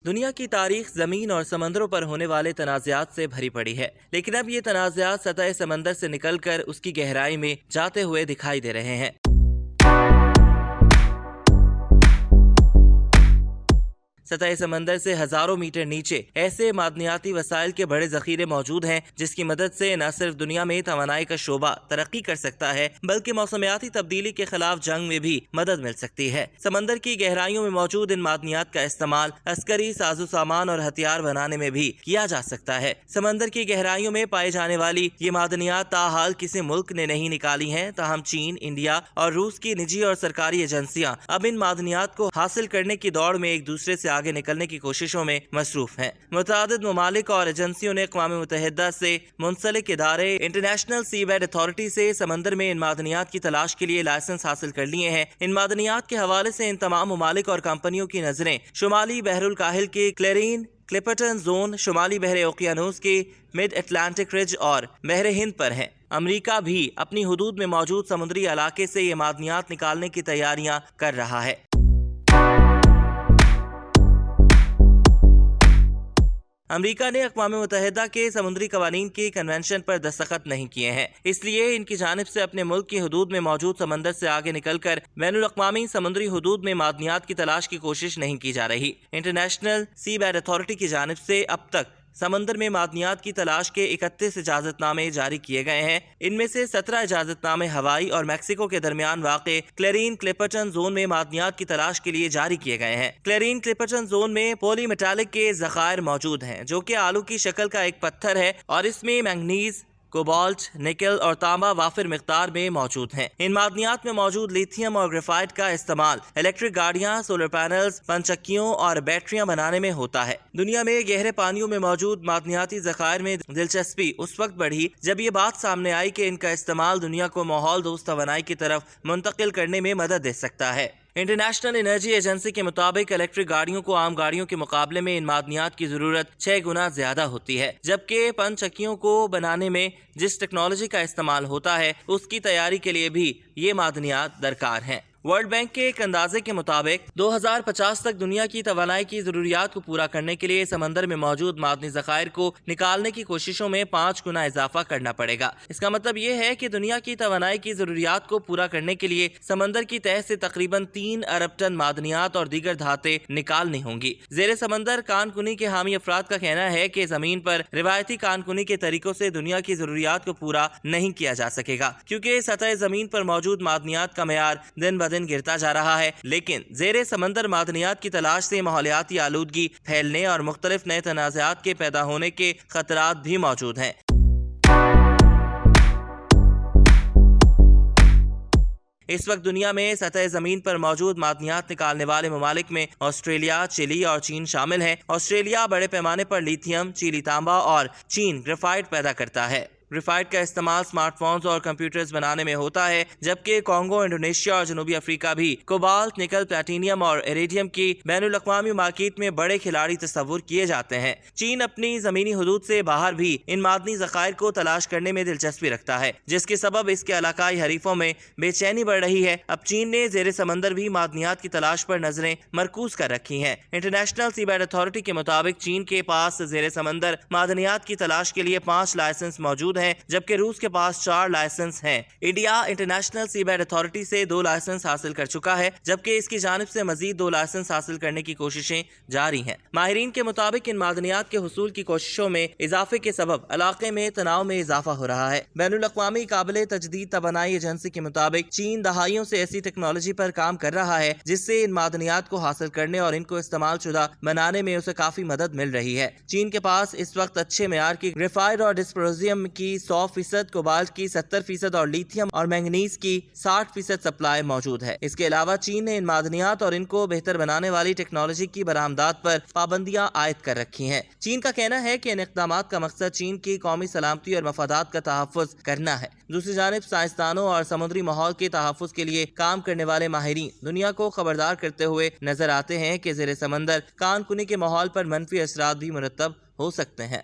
دنیا کی تاریخ زمین اور سمندروں پر ہونے والے تنازعات سے بھری پڑی ہے، لیکن اب یہ تنازعات سطح سمندر سے نکل کر اس کی گہرائی میں جاتے ہوئے دکھائی دے رہے ہیں۔ سطح سمندر سے ہزاروں میٹر نیچے ایسے معدنیاتی وسائل کے بڑے ذخیرے موجود ہیں جس کی مدد سے نہ صرف دنیا میں توانائی کا شعبہ ترقی کر سکتا ہے بلکہ موسمیاتی تبدیلی کے خلاف جنگ میں بھی مدد مل سکتی ہے۔ سمندر کی گہرائیوں میں موجود ان معدنیات کا استعمال عسکری ساز و سامان اور ہتھیار بنانے میں بھی کیا جا سکتا ہے۔ سمندر کی گہرائیوں میں پائی جانے والی یہ معدنیات تاحال کسی ملک نے نہیں نکالی ہیں، تاہم چین، انڈیا اور روس کی نجی اور سرکاری ایجنسیاں اب ان معدنیات کو حاصل کرنے کی دوڑ میں ایک دوسرے سے آگے نکلنے کی کوششوں میں مصروف ہیں۔ متعدد ممالک اور ایجنسیوں نے اقوام متحدہ سے منسلک ادارے انٹرنیشنل سی بیڈ اتھارٹی سے سمندر میں ان معدنیات کی تلاش کے لیے لائسنس حاصل کر لیے ہیں۔ ان معدنیات کے حوالے سے ان تمام ممالک اور کمپنیوں کی نظریں شمالی بحر الکاہل کے کلیرین کلپرٹن زون، شمالی بحر اوقیانوس کے مڈ اٹلانٹک رج اور بحر ہند پر ہیں۔ امریکہ بھی اپنی حدود میں موجود سمندری علاقے سے یہ معدنیات نکالنے کی تیاریاں کر رہا ہے۔ امریکہ نے اقوام متحدہ کے سمندری قوانین کے کنونشن پر دستخط نہیں کیے ہیں، اس لیے ان کی جانب سے اپنے ملک کی حدود میں موجود سمندر سے آگے نکل کر بین الاقوامی سمندری حدود میں معدنیات کی تلاش کی کوشش نہیں کی جا رہی۔ انٹرنیشنل سی بیڈ اتھارٹی کی جانب سے اب تک سمندر میں معدنیات کی تلاش کے 31 اجازت نامے جاری کیے گئے ہیں۔ ان میں سے 17 اجازت نامے ہوائی اور میکسیکو کے درمیان واقع کلیرین کلپرٹن زون میں معدنیات کی تلاش کے لیے جاری کیے گئے ہیں۔ کلیرین کلپرٹن زون میں پولی میٹالک کے ذخائر موجود ہیں جو کہ آلو کی شکل کا ایک پتھر ہے اور اس میں مینگنیز، کوبالٹ، نکل اور تانبا وافر مقدار میں موجود ہیں۔ ان معدنیات میں موجود لیتھیم اور گریفائٹ کا استعمال الیکٹرک گاڑیاں، سولر پینلز، پنچکیوں اور بیٹریاں بنانے میں ہوتا ہے۔ دنیا میں گہرے پانیوں میں موجود معدنیاتی ذخائر میں دلچسپی اس وقت بڑھی جب یہ بات سامنے آئی کہ ان کا استعمال دنیا کو ماحول دوست توانائی کی طرف منتقل کرنے میں مدد دے سکتا ہے۔ انٹرنیشنل انرجی ایجنسی کے مطابق الیکٹرک گاڑیوں کو عام گاڑیوں کے مقابلے میں ان معدنیات کی ضرورت 6 گنا زیادہ ہوتی ہے، جبکہ پن چکیوں کو بنانے میں جس ٹیکنالوجی کا استعمال ہوتا ہے اس کی تیاری کے لیے بھی یہ معدنیات درکار ہیں۔ ورلڈ بینک کے ایک اندازے کے مطابق 2050 تک دنیا کی توانائی کی ضروریات کو پورا کرنے کے لیے سمندر میں موجود معدنی ذخائر کو نکالنے کی کوششوں میں 5 گنا اضافہ کرنا پڑے گا۔ اس کا مطلب یہ ہے کہ دنیا کی توانائی کی ضروریات کو پورا کرنے کے لیے سمندر کی تہہ سے تقریباً 3 ارب ٹن معدنیات اور دیگر دھاتیں نکالنی ہوں گی۔ زیر سمندر کان کنی کے حامی افراد کا کہنا ہے کہ زمین پر روایتی کان کنی کے طریقوں سے دنیا کی ضروریات کو پورا نہیں کیا جا سکے گا، کیونکہ سطح زمین پر موجود معدنیات کا معیار دن بدن گرتا جا رہا ہے۔ لیکن زیر سمندر معدنیات کی تلاش سے ماحولیاتی آلودگی پھیلنے اور مختلف نئے تنازعات کے پیدا ہونے کے خطرات بھی موجود ہیں۔ اس وقت دنیا میں سطح زمین پر موجود معدنیات نکالنے والے ممالک میں آسٹریلیا، چلی اور چین شامل ہیں۔ آسٹریلیا بڑے پیمانے پر لیتھیم، چیلی تانبا اور چین گریفائٹ پیدا کرتا ہے۔ گریفائٹ کا استعمال سمارٹ فونز اور کمپیوٹرز بنانے میں ہوتا ہے، جبکہ کانگو، انڈونیشیا اور جنوبی افریقہ بھی کوبالٹ، نکل، پلیٹینیم اور ایریڈیم کی بین الاقوامی مارکیٹ میں بڑے کھلاڑی تصور کیے جاتے ہیں۔ چین اپنی زمینی حدود سے باہر بھی ان معدنی ذخائر کو تلاش کرنے میں دلچسپی رکھتا ہے، جس کے سبب اس کے علاقائی حریفوں میں بے چینی بڑھ رہی ہے۔ اب چین نے زیر سمندر بھی معدنیات کی تلاش پر نظریں مرکوز کر رکھی ہیں۔ انٹرنیشنل سی بیڈ اتھارٹی کے مطابق چین کے پاس زیر سمندر معدنیات کی تلاش کے لیے 5 لائسنس موجود ہیں، جبکہ روس کے پاس 4 لائسنس ہیں۔ انڈیا انٹرنیشنل سی بیڈ اتھارٹی سے 2 لائسنس حاصل کر چکا ہے، جبکہ اس کی جانب سے مزید 2 لائسنس حاصل کرنے کی کوششیں جاری ہیں۔ ماہرین کے مطابق ان معدنیات کے حصول کی کوششوں میں اضافے کے سبب علاقے میں تناؤ میں اضافہ ہو رہا ہے۔ بین الاقوامی قابل تجدید توانائی ایجنسی کے مطابق چین دہائیوں سے ایسی ٹیکنالوجی پر کام کر رہا ہے جس سے ان معدنیات کو حاصل کرنے اور ان کو استعمال شدہ بنانے میں اسے کافی مدد مل رہی ہے۔ چین کے پاس اس وقت اچھے معیار کی گریفائٹ اور ڈسپروزیم کی 100%، کوبالٹ کی 70% اور لیتھیم اور مینگنیز کی 60% سپلائی موجود ہے۔ اس کے علاوہ چین نے ان معدنیات اور ان کو بہتر بنانے والی ٹیکنالوجی کی برآمدات پر پابندیاں عائد کر رکھی ہیں۔ چین کا کہنا ہے کہ ان اقدامات کا مقصد چین کی قومی سلامتی اور مفادات کا تحفظ کرنا ہے۔ دوسری جانب سائنسدانوں اور سمندری ماحول کے تحفظ کے لیے کام کرنے والے ماہرین دنیا کو خبردار کرتے ہوئے نظر آتے ہیں کہ زیر سمندر کان کنی کے ماحول پر منفی اثرات بھی مرتب ہو سکتے ہیں۔